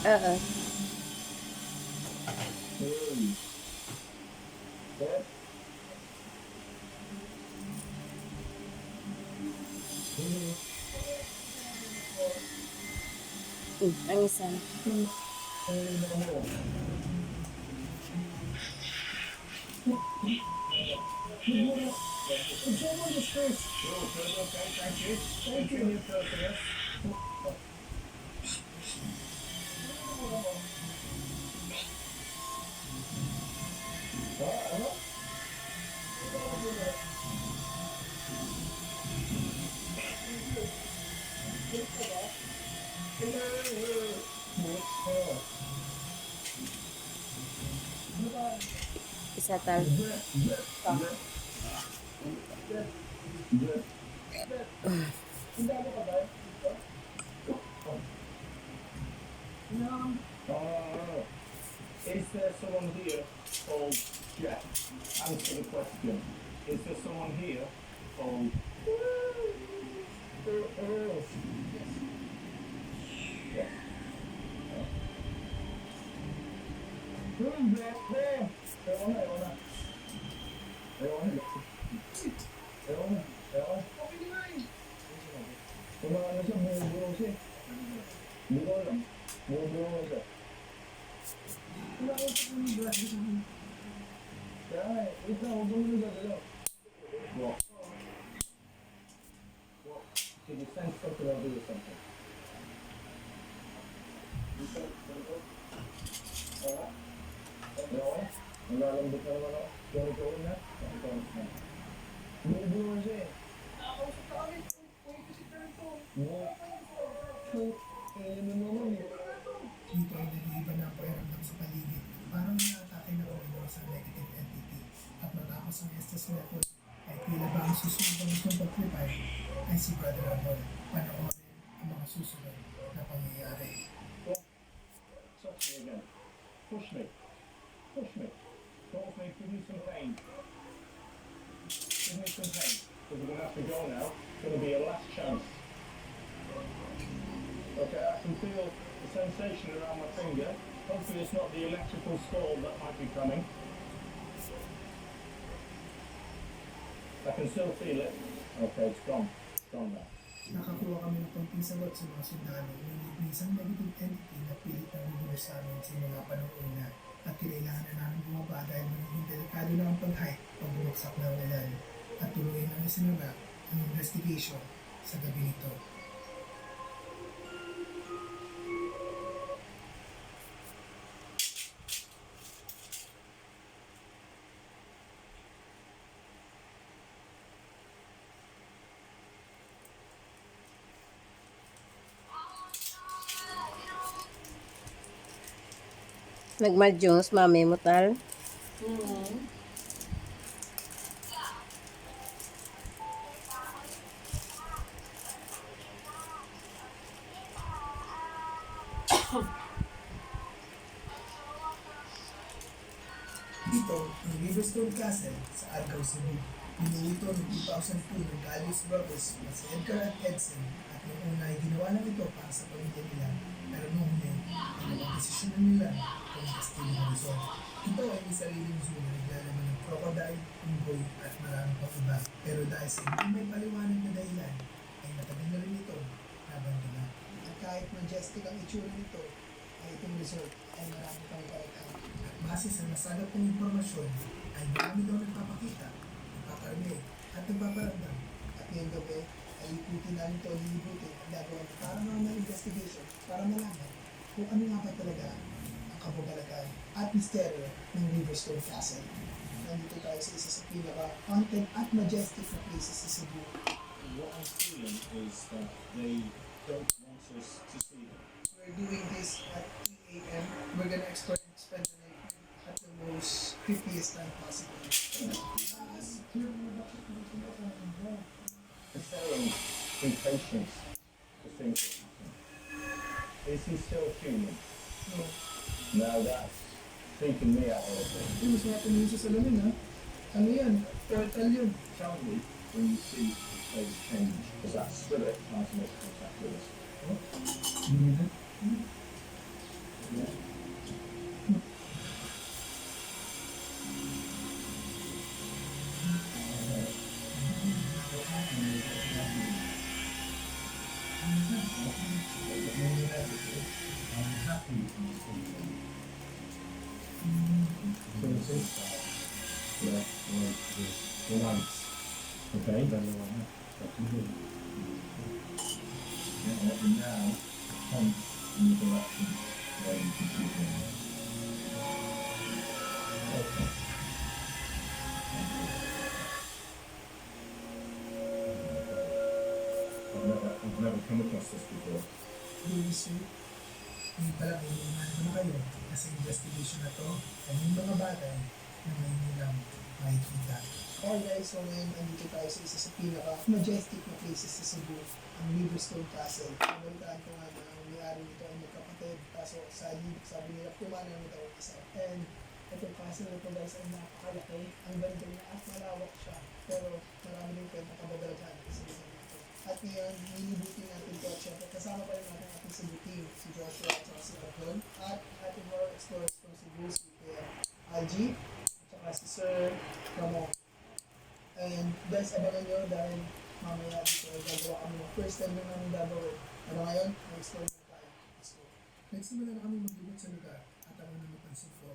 Oo. Ang isa. Isa tal. Is there someone here called Jack? Answer the question. Is there someone here called... Yes. What? Did you sense something or do something? You sense something? Alright? Okay. Nalalambot na naman ako. Gawin na? Bumubuo siya eh. Dito ay nag-iiba na ang pakiramdam sa paligid. Parang naatake na umino sa negative entity. At matapos ang Estes record, ay tila ba ang susunod na gustong pag-prepare ay si Brother Abol. Panoorin ang mga susunod na pangyayari. Touch me again. Push me. Push me. Don't me. Give me some pain. Give me some pain. Because we're going to have to go now. It's going to be a last chance. Okay, I can feel the sensation around my finger. Hopefully it's not the electrical storm that might be coming. I can still feel it. Okay, it's gone. It's gone now. Nakakuha kami ng konting sagot sa mga sundalo. Ngunit isang negative entity na pilit na lubos sa amin simula pa noong una. At kinailangan na namin bumaba dahil magiging delikado na ang pag-hike pag bumagsak na ang ulan. At tuloy na isinara ang investigation sa gabi nito. Nagmadyos, mami mo tal. Dito, ang Riverstone Castle sa Argao, Cebu. Binuo ito noong 2002 ng Galius Brothers na si Edgar at Edson at noong una ay ginawa lang ito para sa pamilya nila pero noong huli ay napag-desisyonan nila kung Castillo ng Luzon. Ito ay may sariling zoo na naglalaman ng crocodile, unggoy at maraming pang iba pero dahil sa hindi may paliwanag na dahilan ay matagal na rin ito nabandona. At kahit majestic ang itsura nito ay itong resort ay marami pang kaitan. At base sa nasagap ng impormasyon ay marami daw nagpapakita, nagpaparinig at nagpaparamdam. At ngayong gabi ay ikutin namin ito lilibutin ang gagawa ng paranormal investigation para malaman kung ano nga ba talaga ang kababalagan at misteryo ng Riverstone Castle. Nandito tayo sa isa sa pinaka-haunted at majestic na places sa Cebu. What I'm feeling is that they don't want us to see them. We're doing this at 3 a.m. We're gonna spend the night at the most creepiest time possible. Is there impatience to things that happen? Is he still human? No. Now that's freaking me out a little bit. Hindi, mas natin yun sa salamin, ha? Ano yan? Turtle yun. Tell me when you see the place change, because that spirit tries to make contact with us. lights. Okay? Yeah, and now point in the direction where you can see them. Okay. I've never come across this before. Luis, hindi pala kailangan na kayo kasi investigation na to ay yung mga bagay na may nilang makikita. Okay guys, so ngayon andito tayo sa isa sa pinaka-majestic na places sa Cebu, ang Riverstone Castle. Nabalitaan ko nga na ang may-ari nito ay magkapatid, kaso sabi nila kumana na ito ang isa. And itong castle na ito guys ay napakalaki, ang ganda niya at malawak siya, pero marami din kwenta kababalaghan sa isa nito. At ngayon, nilibutin natin ito at syempre kasama pa rin natin ating Cebu team, si Joshua at si Abdon, at ating horror explorers from Cebu, si Algie, at saka si Sir Ramon. And guys, abangan nyo dahil mamaya dito ay gagawa kami ng first time na namin gagawin. Pero ngayon, mag-explore na tayo. Let's go. Nagsimula na kami maglibot sa lugar at ang unang napansin ko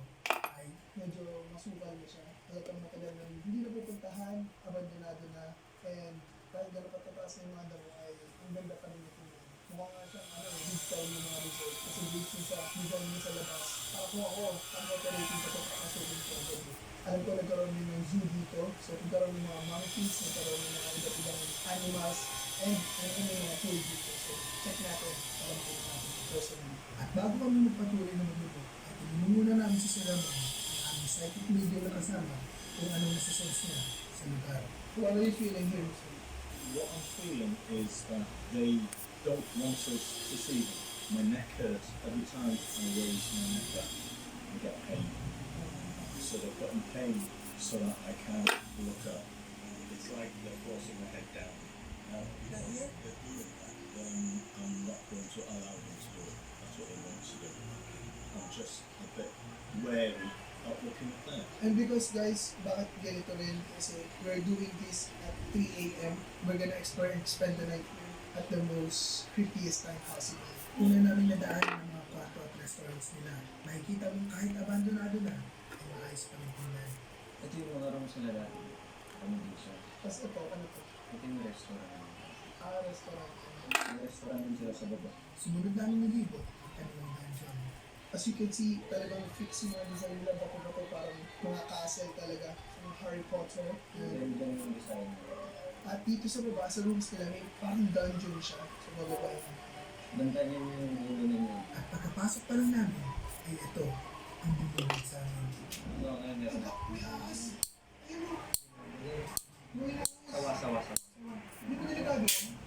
ay medyo masukal na siya. Talagang matagal na hindi na pupuntahan, abandonado na, and kahit gano'n patataas na yung mga damo ay ang ganda pa rin natin. Mukha nga siyang big time yung mga resort kasi based yun sa design niya sa labas. Para kung ako, ang operating ko ito kakasukin ko agad. Alam ko nagkaroon din ng zoo dito, so nagkaroon ng mga monkeys, nagkaroon ng mga iba't ibang animals, and may mga tour dito. So check natin, para makita natin personally. At bago kami magpatuloy na magluto, ay tinanong muna namin si Sir Ramon ang aming psychic medium na kasama kung anong nasa-sense niya sa lugar. What are you feeling here, sir? What I'm feeling is that they don't want us to see them. My neck hurts every time I raise my neck up. I get pain. So they've got me pain so that I can't look up. It's like they're forcing my head down. If they're doing that, then I'm not going to allow them to do it. That's what they want to do. I'm just a bit wary of looking at them. And because guys, bakit ganito rin? Kasi we're doing this at 3 a.m. We're gonna explore and spend the night at the most creepiest time possible. Una namin nadaan ng mga kwarto at restaurants nila. Makikita mo kahit abandonado na, ay maayos pa rin tingnan. Ito yung mga rooms nila dati. Accommodation. Tapos ito, ano to? Ito yung restaurant. Restaurant. May restaurant din sila sa baba. Sumunod namin ng libo, kanilang dungeon. As you can see, talagang fix yung mga design nila, bato-bato, parang mga castle talaga. Yung Harry Potter. Then yung design. At dito sa baba, sa rooms nila, may parang dungeon siya. So bababa yun. Bantayan yung ulo ninyo. At pagkapasok pa lang namin, ay ito, ang bibigay sa amin. No, meron. May ahas! Ayun mo! May ahas! Sawa-sawa-sawa. Hindi ko delikado yan.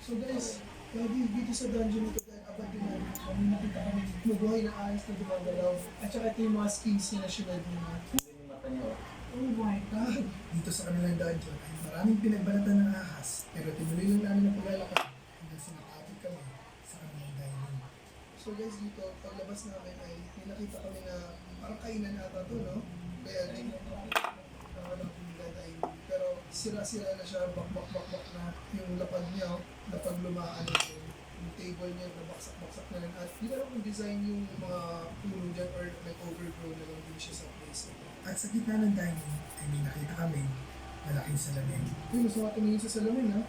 So guys, dito sa dungeon ito, dahil abandonado, kami nakita kami mabuhay na ahas na dumagalaw. At saka ito yung mga skins niya na sinad nila. Hindi yung mata niyo. Oh my God! Dito sa kanilang dungeon ay maraming pinagbalatan ng ahas. Pero tinuloy lang namin ang paglalakad hanggang sinakapit kami sa kanilang dining. So guys, dito, paglabas namin ay may nakita kami na parang kainan ata to, no? Kaya din pero sira-sira na siya, bak-bak-bak-bak na yung lapad niya, lapag lumaan yung table niya, nabaksak-baksak na rin. At hindi ko alam kung design yung mga puno dyan or nag-overgrow na lang din siya sa place. At sa gitna ng dining ay may nakita kami malaking salamin. Uy, mas makatingin sa salamin ha?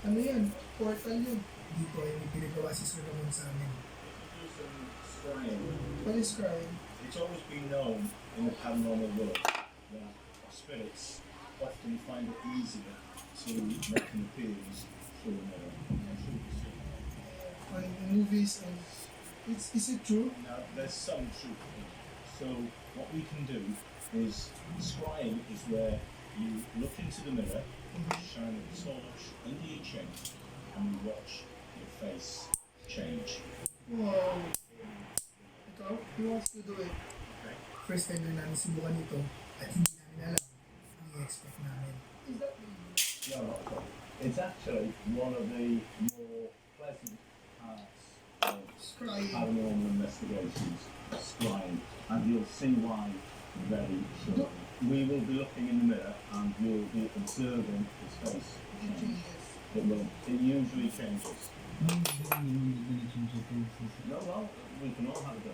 Ano yan? Portal yun. Dito ay may pinagawa si Sir Ramon sa amin. What is crying? It's always been known in the paranormal world that spirits often find it easier to make an appearance through a mirror and through the scene. In movies and is it true? Now, there's some truth in it. So what we can do is, scrying is where you look into the mirror, shine a torch under your chin, and you watch your face change. Wow. Ikaw? Who wants to do it? Okay? First time na namin subukan ito at hindi namin alam ang i-expect namin. Is that No, not at all. It's actually one of the more pleasant parts of scrying? paranormal investigations, scrying, and you'll see why very shortly. We will be looking in the mirror and you'll be observing his face change. It usually changes. No, well, we can all have a go.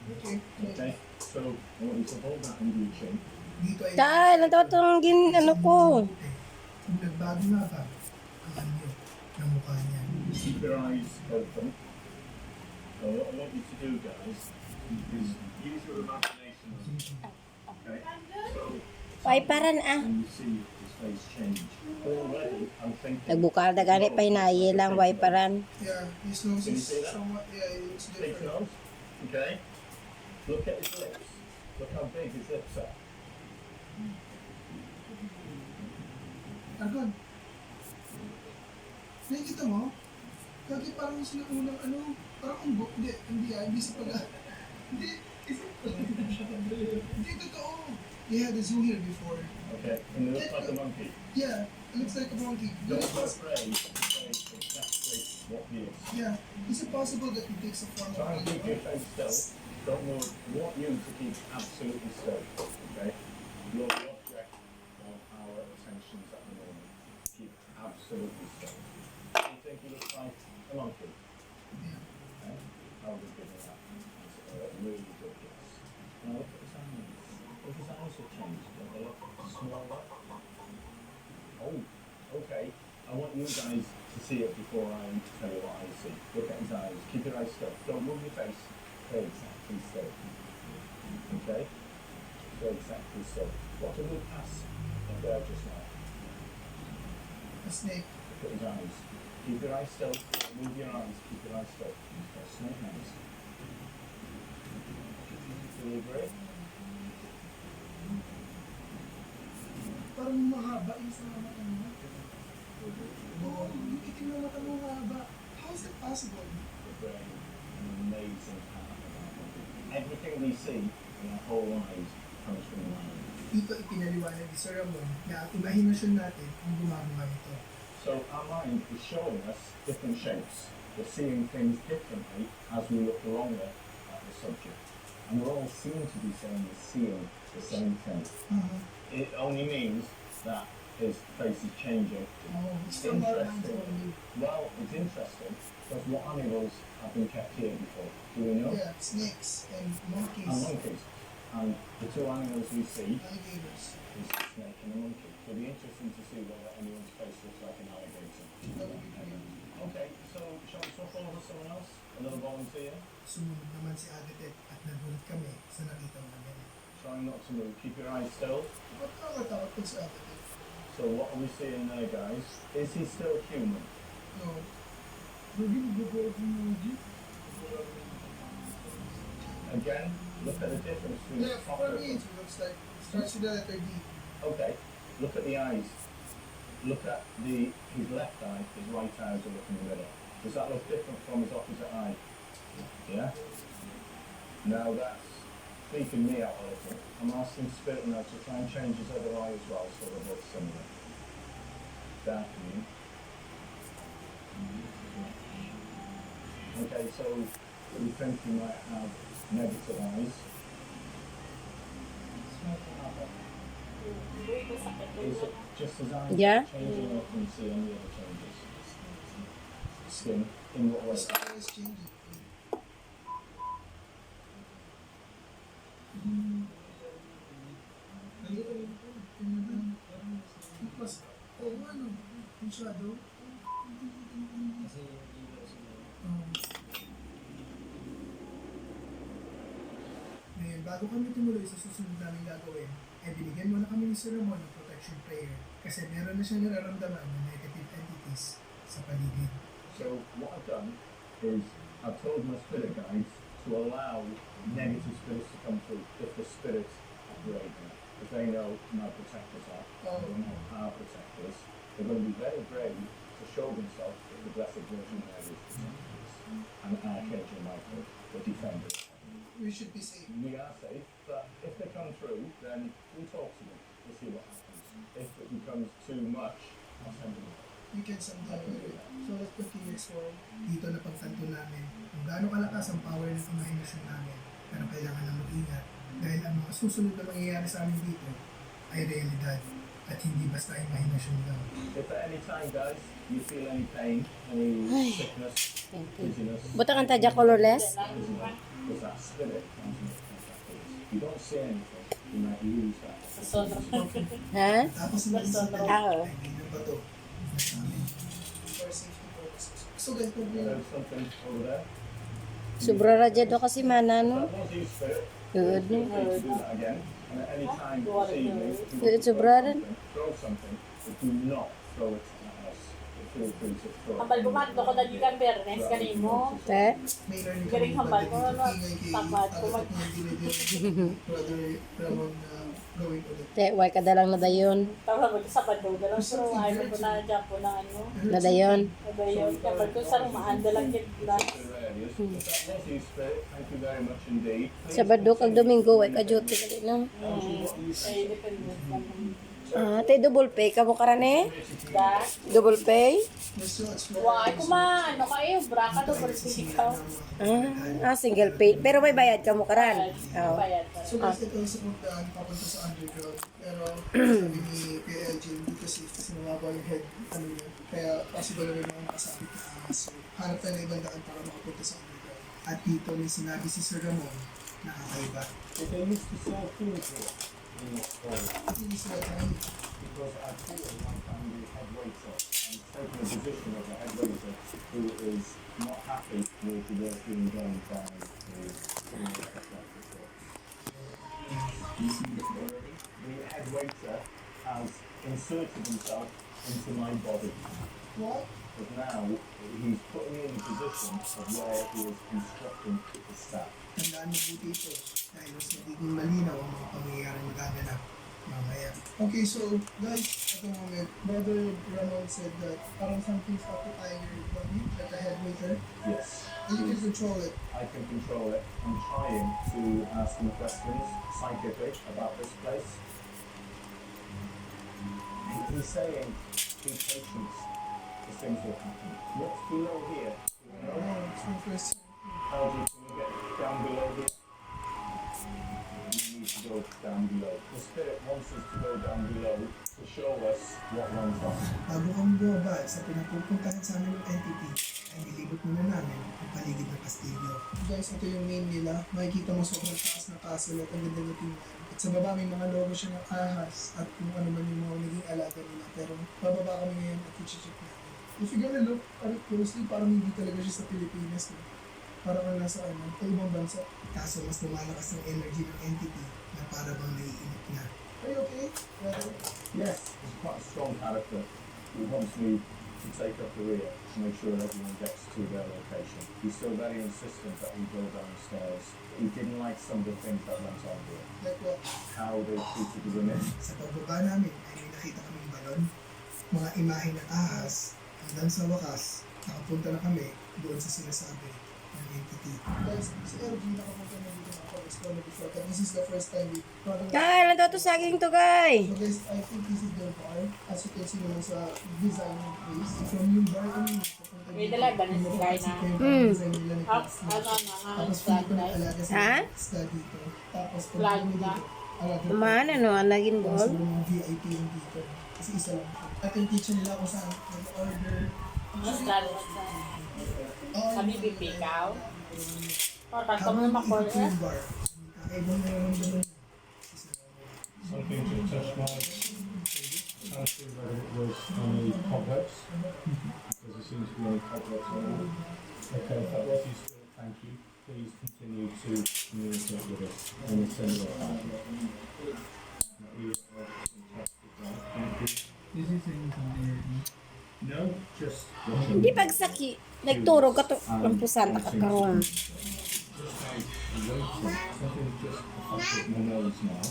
Okay. Okay, so I want you to hold that under your chin Dito ay Tal, ang tawag gin, ano ko. Kung nagbago nga ba ang anyo ng mukha niya. Keep your eyes open. So what I want you to do, guys, is use your imagination. Okay? So Wiperan ah. when you see his face change, already I'm thinking. Nagbukalda gani pa hinayi lang, wiperan. Yeah, his nose Can you is see that? somewhat, yeah, it's Big different. nose. Okay? Look at his lips. Look how big his lips are. Argon, nakikita mo? Kagi parang sila unang ano, parang umbo. Hindi sa pala. Hindi, hindi totoo. They had a zoo here before. Okay? And it looks like a monkey. Yeah, it looks like a monkey. Don't be afraid to say exactly what he is. Yeah, is it possible that he takes a form of Try and keep your animal? face still. Don't move. We want you to keep absolutely still. Okay? You're the object of our attentions at the moment. Keep absolutely still. Do you think he looks like a monkey? Yeah. Okay? How would you give me that? That's a really good guess. Now look at his eyes. Look, his eyes have changed. Don't they look smaller? Oh, okay. I want you guys to see it before I tell you what I see. Look at his eyes. Keep your eyes still. Don't move your face. Stay exactly still. Okay? Stay exactly still. What did we pass in there just now? A snake. Look at his eyes. Keep your eyes still. Don't move your eyes. Keep your eyes still. Got snake eyes. Do you agree? Parang mahaba yung sa mga mata mo. Oo, yung itim na mata mo mahaba. How is it possible? The brain, an amazing part of our body. Everything we see in our whole lives comes from the mind. Dito ipinaliwanag ni Sir Ramon na ang imahinasyon natin ang gumagawa nito. So our mind is showing us different shapes. We're seeing things differently as we look longer at the subject. And we're all seen to be saying is seeing the same thing. It only means that his face is changing. Oh, it's from our minds Interesting. only. Well, it's interesting because what animals have been kept here before? Do we know? Yeah, snakes and monkeys, And monkeys. And the two animals we see alligators. is the snake and the monkey. So it'll be interesting to see whether anyone's face looks like an alligator. That would be great. Okay, so shall we swap over to someone else? Another volunteer? Sumunod naman si Agatet at nagulat kami sa nakita namin. Try not to move. Keep your eyes still. Ba't nakakatakot pag si Agatet? So what are we seeing there, guys? Is he still human? No. Really good technology. Again, look at the difference between Yeah, the top for of me it looks like starts with the letter D. Okay, look at the eyes. Look at his left eye, his right eye is looking in the middle. Does that look different from his opposite eye? Yeah? Now that's freaking me out a little. I'm asking Spirit now to try and change his other eye as well so they're both similar. Darkening. Okay, so we think he might have negative eyes. Is it just his eyes Yeah. changing or can you see any other changes? Skin, in what way? His eye is changing. Mas, oo ano, yung shadow. Kasi yung ilaw sila. Ngayon, bago kami tumuloy sa susunod namin gagawin, ay binigyan muna kami ni Sir Ramon ng protection prayer kasi meron na siyang nararamdaman ng negative entities sa paligid. So what I've done is I've told my spirit guides to allow negative spirits to come through if the spirits are brave enough. If they know my protectors are, they know our protectors, they're going to be very brave to show themselves as the Blessed Virgin Mary's protectors and Archangel Michael, the defenders. We should be safe. We are safe, but if they come through, then we talk to them to see what happens. If it becomes too much, I'll send them away. We can someday do it. So let's continue exploring. Dito na pagtanto namin kung gaano kalakas ang power ng imahinasyon namin. Pero kailangan na mag-ingat dahil ang mga susunod na mangyayari sa amin dito ay realidad at hindi basta imahinasyon lang. If at any time, guys, you feel any pain, any sickness, Thank you. dizziness, Buta kang tadya colorless? because that spirit comes in contact with us. If you don't see anything, you might lose that Ha? Tapos yung isang Oo. ay may nabato sa amin. For safety purposes. So ganito po There's something over there. Sobra ra dyan do kasi mana, no? That was used for it. Good, no? Feel free to do that again. And at any time this evening, if you Good, want to sobra rin. throw something, but do not throw it at us. Feel free to throw it. Hambal bumato ko dagi kan Bernes kanimo. Te? may learning Galing hambal ko, ano, kay tamad ko Brother Ramon na gawin ulit. Te, way ka dalang nadayon. Tawag ko sa Sabado dalang pero ay ko na dyan po na ano. Nadayon. Nabayon kapag ko sa rumaan dalang kit na. Particular areas, but that was used for it. Thank you very much indeed. Sabado kag Domingo, way ka duty ka din, no? Ay depende lang. Ah, te, double pay ka mo karane? Da. Double pay? Why ano kayo braka do ikaw. Single pay. Pero may bayad ka mo karan. Oo. Bayad. So guys, ito yung supuntaan papunta sa underground. Pero sabi ni Kuya LJ, hindi kasi mababa yung head, ano yun. Kaya possible na may mga nakasabit na ahas. So hanap tayo ng ibang daan para makapunta sa underground. At dito may sinabi si Sir Ramon na kakaiba. If they used to sell food here in this store, At hindi sila tayo. because I feel one time the head waiter and taking the position of the head waiter who is not happy with the work being done by the head waiter has inserted himself into my body. What? But now he's putting me in a position of where he is instructing the staff. Tandaan mabuti ito dahil mas magiging malinaw ang mga pangyayaring magaganap mamaya. Okay, so guys, at the moment, Brother Ramon said that parang something's occupying your body, like a head waiter. Yes. And you can control it. I can control it. I'm trying to ask him questions scientific about this place. He's saying, be patient, the things will happen. What's below here? You know? Oh, it's my first time. How do you get down below here? You need to go down below. The spirit wants us to go down below to show us what went on. Bago kami bumaba sa pinapupuntahan sa amin ng entity, ay nilibot muna namin ang paligid ng kastilyo. Guys, ito yung main nila. Makikita mo sobrang taas na castle at ang ganda ng tingnan. At sa baba may mga logo siya ng ahas at kung ano man yung mga naging alaga nila. Pero bababa kami ngayon at i-check namin. If you're gonna look at it closely, parang hindi talaga siya sa Pilipinas. No? Parang ang nasa sa ibang bansa. Kaso mas lumalakas ang energy ng entity na para bang naiinit niya. Are you okay? Brother? Yes, he's quite a strong character. He wants me to take up the rear to make sure everyone gets to their location. He's still very insistent that we go downstairs. He didn't like some of the things that went on here. Like what? How they treated the women. Sa pagbaba namin ay may nakita kaming balon, mga imahe ng ahas, hanggang sa wakas, nakapunta na kami doon sa sinasabi ng entity. Guys, si LG nakapunta na dito nakapag-explore na before, but this is the first time we parang... Kaya, ano to saging to, guy? So guys, I think this is their bar. As you can see naman sa design ng place. From yung bar kami, papunta May dala ba na si Guy na? design nila ng place. Tapos pili ko ng alaga sa Ha? isda dito. Tapos pag Flag kami na? dito, alaga Man, ano, ang naging Tapos ball? yung mga VIP yung dito. Kasi isa lang. At yung teacher nila kung saan nag-order. Kami pipikaw. O, takto mo Habang makor ikot yung bar, kakaibang nararamdaman niya. Something to touch my trying to see whether it was any cobwebs, because there seems to be any cobwebs on it. Okay, if that was your spirit, thank you. Please continue to communicate with us in a similar fashion. Thank you. Is he saying something? No, just Hindi pagsaki. Nagturo ka to. Lampusan, nakakaroon. something just the fact of my nose now.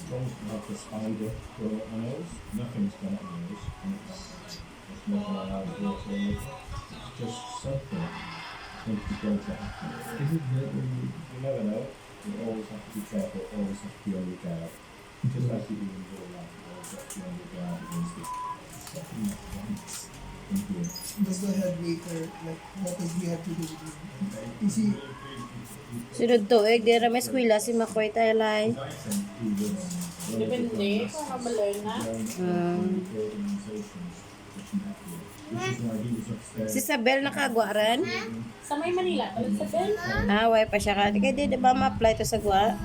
Don't like a spider going up my nose. Nothing's gone up my nose. And it's not my eyes water. It's just something. Seems to go to happen. Is it good or you? You never know. You always have to be careful. Always have to be on your guard. Just like you do in real life. You always have to be on your guard against it. Something that wants in here. Does the head waiter, like, what does we have to do with him? Is he, Sunod to, di na may eskwela si Makoy Taylay. I think he was Depende kung nabalay na. Si Sabel nakagwaran? Sa may Manila, talag sa Bel. Way pa siya ka. Di kayo di ba ma-apply to sa gwa?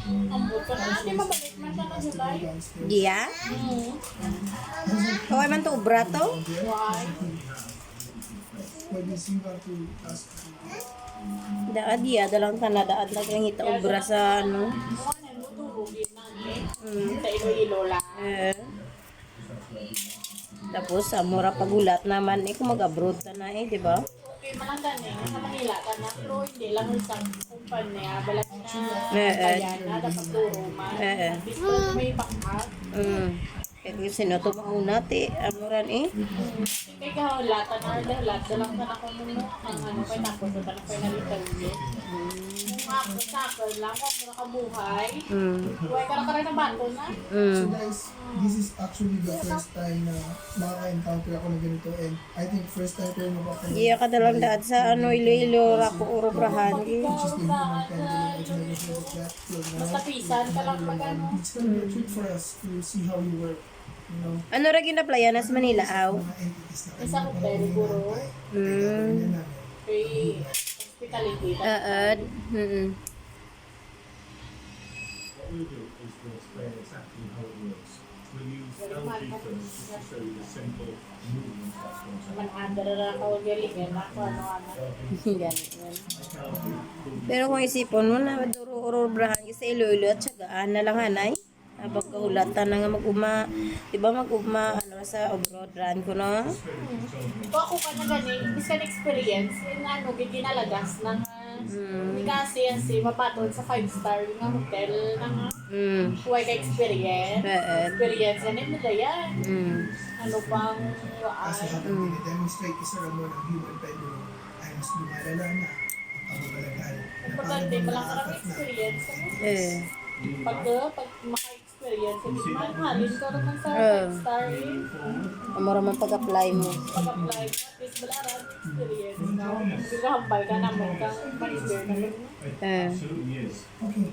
Ambot ka na. Di mabalik man siya na July. Dia? Kaway man to ubra to? Why? Pwede siya to ask. Daad dia, dalang tanadaad lagi ang ita ubra sa ano. Kung ano mo turugin namin. Sa Iloilo lang. Tapos sa mura pagulat naman kung mag-abroad ka na di ba? Okay, manang ganin. Sa Manila ka na. Pero hindi lang isang kumpanya. Balat na. Bayan na. Dapat turo man. Basta may backup. Kaya kung sino to mauna ti, amuran Kaya kahulatan na. Dalat. Dalang ka na kung ano. Ang ano. Kaya tapos na lang kayo nalitan yun. Kung ako sa akin lang. Kung mura ka buhay. Buhay ka na ka rin na bato na. So guys, this is actually the first time na makaka-encounter ako ng ganito and I think first time ko yung makaka-encounter. Iya ka dalang daad sa ano Iloilo, Rako, Urobrahan. Which is the human pendulum and everything like that. So now, Basta pisan ka lang pag ano. it's gonna be a treat for us to see how you work. You know, Ano ra ginaplayan nas Manila aw? mga entities na Isa ko pero puro. Kaya gagawin na namin. Kay hospitality. Aad. What we'll do is we'll explain exactly how it works. We'll use LG first just to show you the simple movement that's going to happen. Manandara na ako galing eh. Ako ano-ano. Ganun. Pero kung isipon mo na duro Urobrahan sa Iloilo at sagaan na lang hanay. Habang kahulatan na nga mag-uma, di ba mag-uma, ano, sa abroad run ko na? Kung ako ka na gani, imbis ka na-experience, yung ano, ginalagas ng kasi yan si mapatod sa 5-star nga hotel ng huwag ka experience. Experience yan nila yan. Ano pang Kasi habang dinidemonstrate ni Sir Ramon ang human pendulum ay mas lumalala na ang pamamalagal na importante, parang malang karang nakakaf na experience. Eh. Pag maka-experience, hindi man halin ka naman sa 5-star Amora man pag-apply mo. pag-apply mo, at least balaran experience na. Gagahambal ka naman kang manager na Absolutely is. Okay.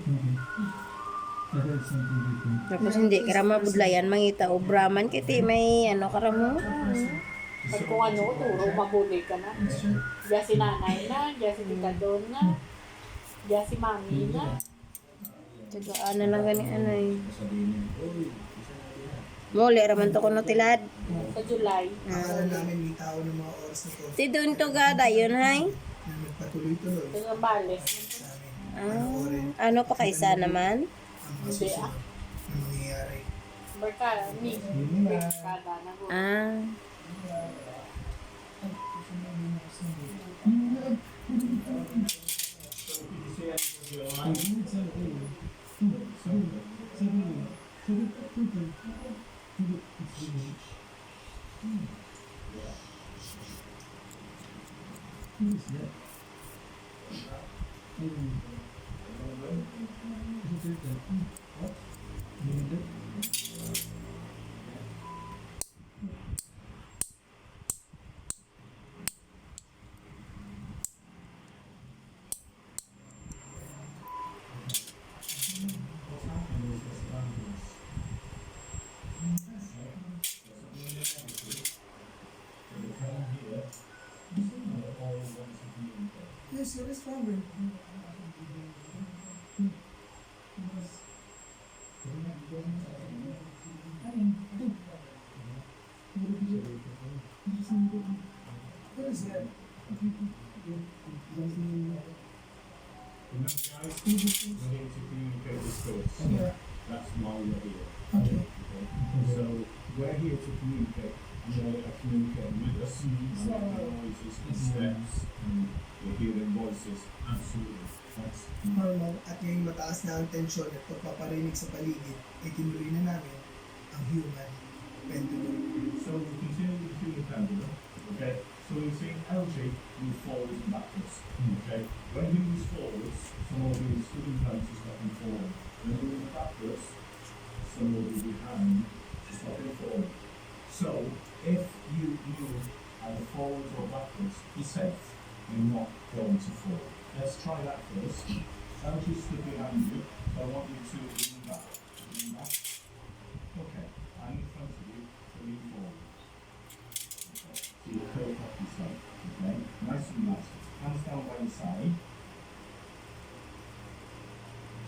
That is something different. Tapos hindi ka rama budlayan mangita obraman kiti may ano ka mo. pag kung ano, turo, mabuli ka na. Diya si nanay na, diya si tikador na, diya si mami na. Tagaan na lang gani ano Muli raman to kuno tilad. Sa July. Akala namin may tao ng mga oras na to Ti doon to gada yun hay. na nagpatuloy-tuloy Sa Bales. sa amin. Ano pa kaysa naman? Ang mga susunod na mangyayari. Barkada, ni. Barkada na ko. Yes, you're responding. What is that? Remember, guys, we need to communicate with thoughts. Yeah. That's why we're here. Okay. So we're here to communicate. You're communicating with us. Noises and steps. And we're hearing voices. Absolutely. That's Normal at ngayong mataas na ang tensyon at pagpaparinig sa paligid ay tinuloy na namin ang human pendulum. So we continue with the human pendulum. Okay. So we're seeing LG move forwards and backwards. Okay. When he moves forwards, some of his student hands is stepping forward. When he moves backwards, some of his behind is stepping forward. So if you move either forwards or backwards, be safe. You're not going to fall. Let's try that first. LG stood behind you. So I want you to lean back. Lean back. Okay. I'm in front of you. So lean forward. So you curl up yourself, okay? Nice and nice. Hands down by your side.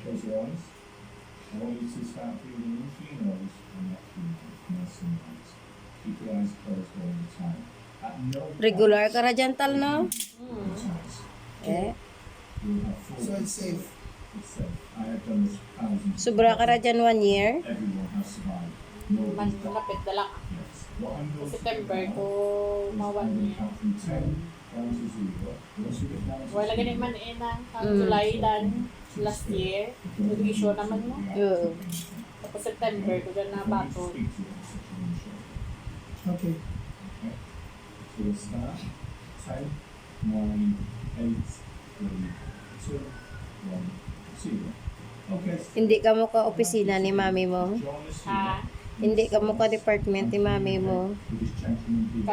Close your eyes. I want you to start breathing in through your nose and out through your mouth, nice and light. Keep your eyes closed all the time. At no point Regular ka ra dyan, Tal, no? your eyes. Eh, You will have full So it's safe. It's safe. I have done this thousands. sobra ka ra dyan 1 year. Everyone has survived. Nobody's died. Malapit na lang. Yes. What I'm going to do September now ko is mawan I'm going to niya. count from 10 down to 0. Once you get down to Wala 0, ganit man na July dan last year. Revision naman mo. Oo. Tapos September ko na bato. speak to them, such an insurance. Okay. Okay? So we'll start 10, 9, 8, 3, 2, 1, 0. Okay. Hindi ka mo ka opisina ni mami mo. Join us Ha? here. Hindi ka mo ka department ni mami mo. With this gentleman here.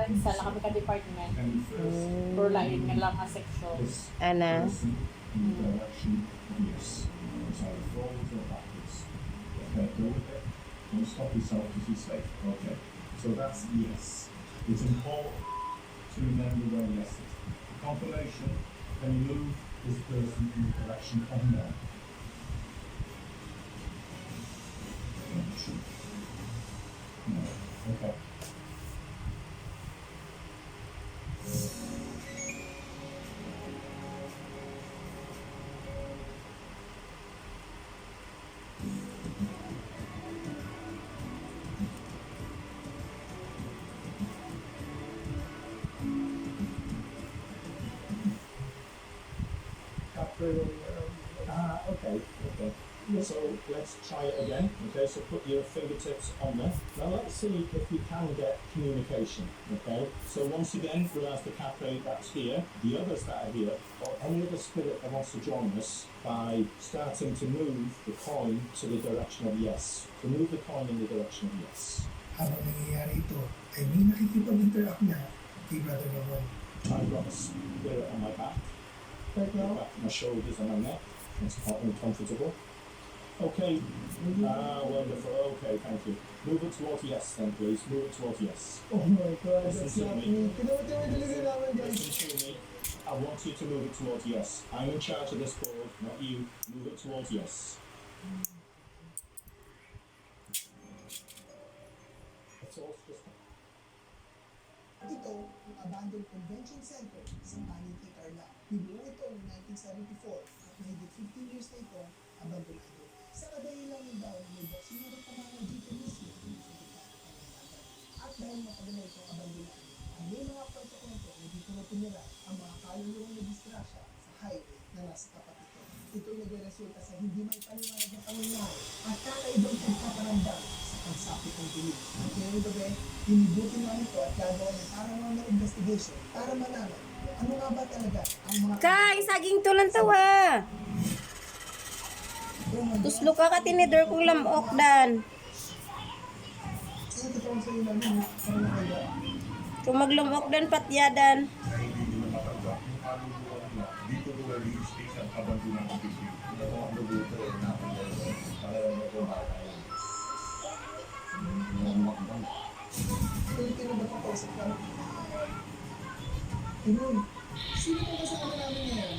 Isa lang kami ka-department. And first, Or lain nga lang nga section. this Ana. person in the direction of yes. It's either forwards or backwards. Okay, go with it. Don't stop yourself if you're safe. Okay. So that's yes. It's important to remember where yes is. For confirmation, can you move this person in the direction of no? No. Okay. Okay. So let's try it again. Okay, so put your fingertips on there. Now let's see if we can get communication. Okay, so once again, we'll ask the capre that's here, the others that are here, or any other spirit that wants to join us by starting to move the coin to the direction of yes. So move the coin in the direction of yes. Habang nangyayari ito, ay may nakikipag-interact na kay Brother Ramon. I've got a spirit on my back. Right now, my shoulders and my neck. It's quite uncomfortable. Okay. Wonderful. Okay, thank you. Move it towards yes then, please. Move it towards yes. Oh my God, Listen that's to not me. me. Kinamati mo yung delivery namin, guys. Listen to me. I want you to move it towards yes. I'm in charge of this board, not you. Move it towards yes. It's all just Ito ang Abandoned Convention Center sa Manatee, Tarlac. Binuo ito noong 1974 at mahigit 15 years na ito abandonado. Sa kadahilan daw na may baksinero pa mga dito mismo sa gitna ng pangalaman. At dahil matagal na itong abandonado, ang may mga kwento-kwento na dito na tumira ang mga kaluluwang nagdistrasya sa highway na nasa tapat ito. Ito nagresulta sa hindi may paliwanag na pangyayari at kakaibang pagpaparamdam sa pagsapit ng dilim. At ngayong gabi, hinibutin namin ito at gagawa ng paranormal investigation para malaman ano nga ba talaga ang mga Kay, saging tulan tawa. Tuslo ka ka tinidor kong lamok dan. Ano totoo sa'yo namin? Ano na kaya? Kung maglamok dan patyadan. na hindi nila matanggap yung kaluluwa nila dito nila release ang kabantunan ng bisyo. Ito ang lubuto na talagang ito makakain. Pilipino ba ito kausap ka? Inoy, sino ka ba sa kanya namin ngayon?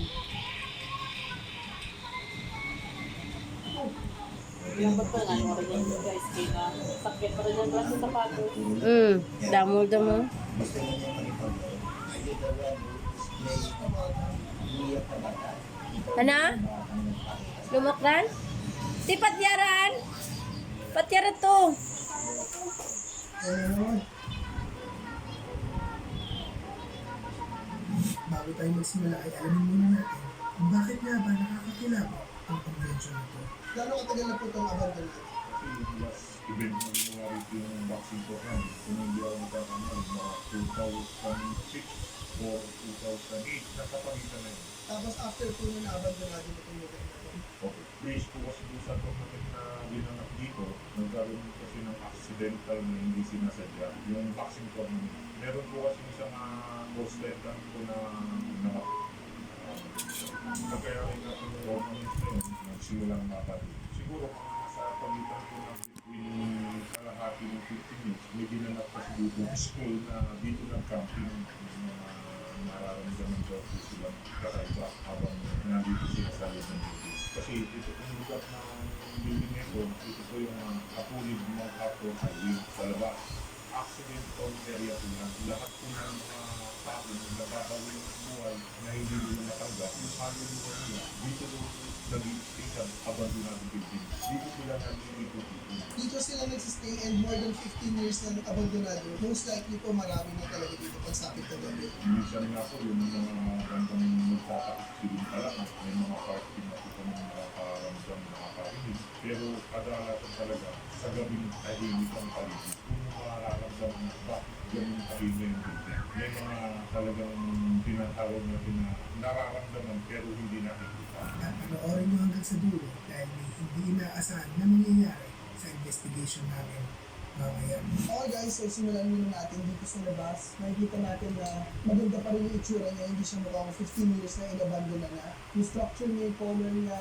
Yung ba't pa nga yung rin yung guys kaya na sakit pa rin yung braso sa sapatos. Damol damo. Gusto niya niya manipag-loob. Ay, ito ba, may umiyak na bata. Ana? Lumok dan? Ti patyaran. Patyaran to. Ayun. Bago tayo magsimula ay alamin muna natin kung bakit nga ba nakakakilabot ang convention na ito. Gano'ng katagal na po itong abandonado? Kasi yung last event na ginawa rito yung boxing program, kung hindi ako magkakamali, mga 2006 or 2008, nasa pagitan na yun. Tapos after po nung na-abandonado na itong lugar na ito, Okay. Based po kasi doon sa tournament na ginanap dito, nagkaroon kasi ng accidental na hindi sinasadya. Yung boxing tournament. Meron po kasi isang co-spendant po na pagkayarin natin yung tournament na yun, nagsimulang mapali. Siguro mga nasa pagitan po ng between kalahati ng 15 years, may ginanap kasi dito yung school na dito nag-camping yung mga nararamdaman daw po silang kakaiba habang nandito sila sa Luzon. Kasi Kasi ito yung lugar ng building nito, ito po yung Kapulid Mount Hapon Highway sa labas. Accident prone area po yan. Lahat po ng mga tao na nagkakawin ng buhay na hindi nila natanggap, yung family mo nila, dito doon nag-i-station, abandonado building. Dito sila nag-i-report. Dito sila nagsistay and more than 15 years na abandonado. Most likely po marami na talaga dito pagsapit na gabi. Minsan nga po yung mga bandang nagkaka-accident pala, may mga party na po kami nakakaramdam, nakakarinig. Pero kadalasan talaga, sa gabing tahimik ang paligid. Kung makararamdam na bakit ganun tahimik yung building. May mga talagang tinatawag natin na nararamdaman pero hindi nakikita. At panoorin nyo hanggang sa dulo dahil may hindi inaasahan na mangyayari sa investigation namin mamaya. Okay guys, so simulan muna natin dito sa labas. Makikita natin na maganda pa rin yung itsura niya, hindi siya mukhang 15 years na inabandon na. Yung structure niya, yung color niya,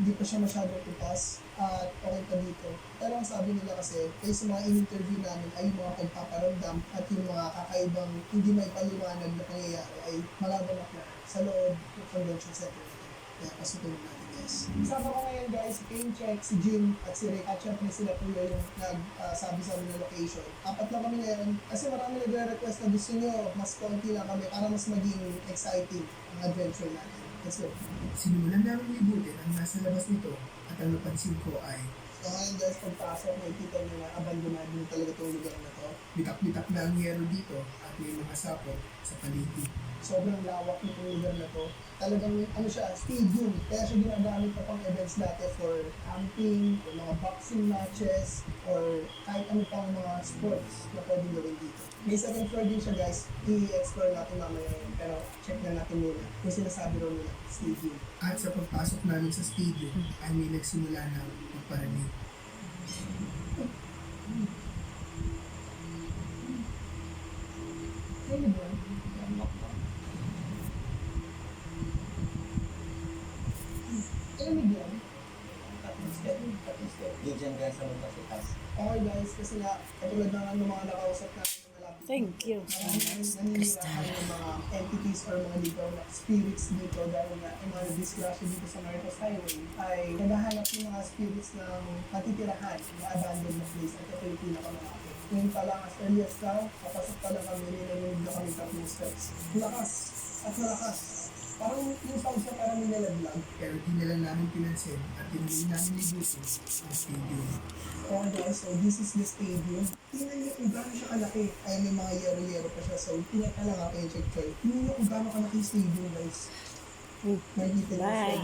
hindi pa siya masyadong tutas at okay pa dito. Pero ang sabi nila kasi, kaya sa mga in-interview namin ay yung mga pagpaparamdam at yung mga kakaibang hindi may paliwanag na pangyayari ay malabanap na sa loob ng convention center nito. Kaya pasukin natin guys. Kasama ko ngayon guys, si Kane Check, si Jim at si Rick at syempre sila po yung nagsabi sa amin ng location. 4 lang kami ngayon kasi marami nagre-request na gusto nyo mas konti lang kami para mas maging exciting ang adventure natin. Let's go. Sinimulan namin libutin ang nasa labas nito at ang napansin ko ay so ngayon guys, pagpasok, makikita nyo na abandonado na talaga itong lugar na to. Bitak-bitak na ang yero dito at may mga sapot sa paligid. Sobrang lawak nitong lugar na to. Talagang ano siya, stadium. Kaya siya ginagamit pa pang events dati for camping, or mga boxing matches, or kahit ano pang mga sports na pwedeng gawin dito. May second floor din siya guys. I-explore natin mamaya yun. Pero check na natin muna yung sinasabi raw nila, stadium. At sa pagpasok namin sa stadium ay may nagsimula ng magparinig. Ano ba? Lamig yan. Yun dyan guys sa mga sitas. Okay guys, kasi nga, katulad ng mga nakausap natin ng malapit. Thank you. Maraming naninirahan ng mga entities or mga ligaw na spirits dito dahil nga yung mga disgrasya dito sa Marcos Highway ay naghahanap ng mga spirits ng matitirahan na abandoned na place at ito yung pinakamalaki. Ngayon pa lang as early as now, papasok pa lang kami, nilunod na kami 3 steps. Lakas at malakas. Parang yung sound siya parang nilalaglag. Pero di nila namin pinansin at hindi namin libusin ang stadium. Okay guys, so this is the stadium. Tingnan niyo kung gaano siya kalaki. Ay may mga yero-yero pa siya. So tingnan ka lang ako yung check. Tingnan niyo kung gaano kalaki yung stadium guys. Makikita niyo Bye. siya.